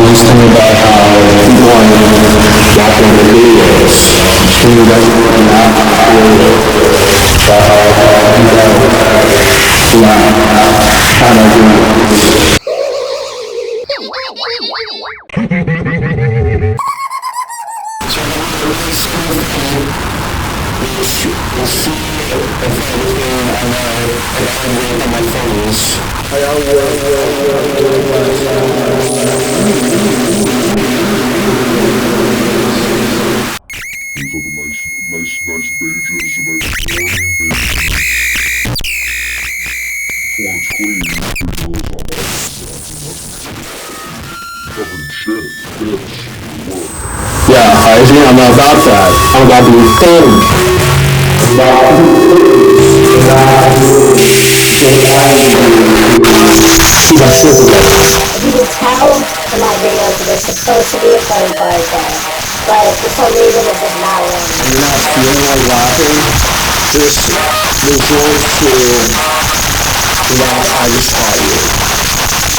was telling me about how people want to watch their videos. Can you guys not kind of nice pages, a nice warming page. Once clean, it goes on covered in shit, bitch, work. yeah, I think I'm not about that. I'm about to be thin. You can tell from my videos that there's supposed to be a funny part there, but for some reason it's just not one. You're not feeling like laughing, just resort to what I just taught you.